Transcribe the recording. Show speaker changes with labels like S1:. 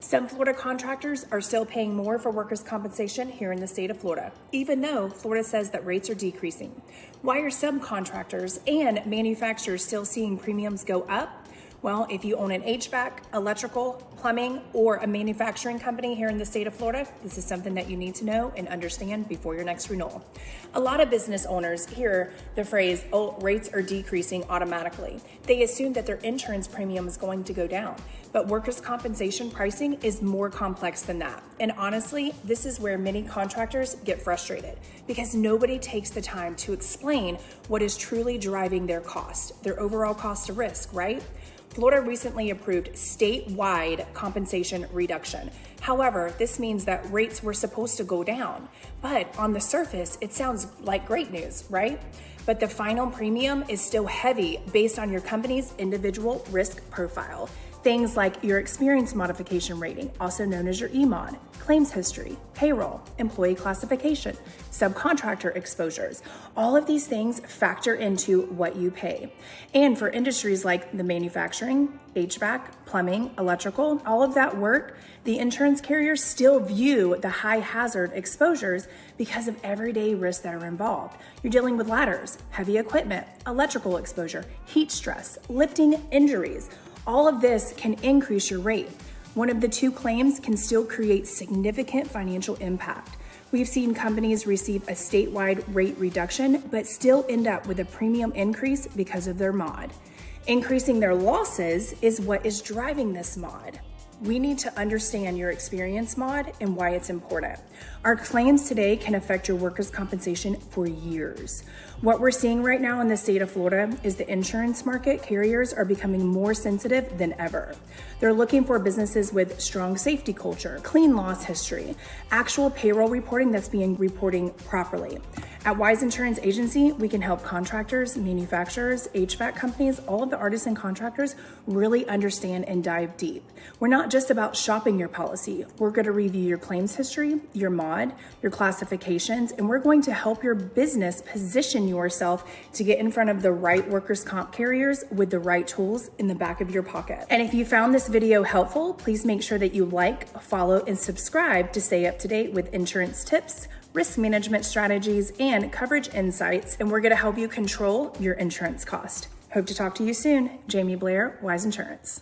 S1: Some Florida contractors are still paying more for workers' compensation here in the state of Florida, even though Florida says that rates are decreasing. Why are subcontractors and manufacturers still seeing premiums go up? Well, if you own an HVAC, electrical, plumbing, or a manufacturing company here in the state of Florida, this is something that you need to know and understand before your next renewal. A lot of business owners hear the phrase, oh, rates are decreasing automatically. They assume that their insurance premium is going to go down, but workers' compensation pricing is more complex than that. And honestly, this is where many contractors get frustrated because nobody takes the time to explain what is truly driving their cost, their overall cost of risk, right? Florida recently approved statewide compensation reduction. However, this means that rates were supposed to go down, but on the surface, it sounds like great news, right? But the final premium is still heavy based on your company's individual risk profile. Things like your experience modification rating, also known as your EMOD, claims history, payroll, employee classification, subcontractor exposures. All of these things factor into what you pay. And for industries like the manufacturing, HVAC, plumbing, electrical, all of that work, the insurance carriers still view the high hazard exposures because of everyday risks that are involved. You're dealing with ladders, heavy equipment, electrical exposure, heat stress, lifting injuries. All of this can increase your rate. One of the two claims can still create significant financial impact. We've seen companies receive a statewide rate reduction, but still end up with a premium increase because of their mod. Increasing their losses is what is driving this mod. We need to understand your experience mod and why it's important. Our claims today can affect your workers' compensation for years. What we're seeing right now in the state of Florida is the insurance market carriers are becoming more sensitive than ever. They're looking for businesses with strong safety culture, clean loss history, actual payroll reporting that's being reporting properly. At Wise Insurance Agency, we can help contractors, manufacturers, HVAC companies, all of the artisan contractors really understand and dive deep. We're not just about shopping your policy. We're going to review your claims history, your mod, your classifications, and we're going to help your business position yourself to get in front of the right workers' comp carriers with the right tools in the back of your pocket. And if you found this video helpful, please make sure that you like, follow, and subscribe to stay up to date with insurance tips, risk management strategies, and coverage insights, and we're going to help you control your insurance cost. Hope to talk to you soon. Jamie Blair, Wise Insurance.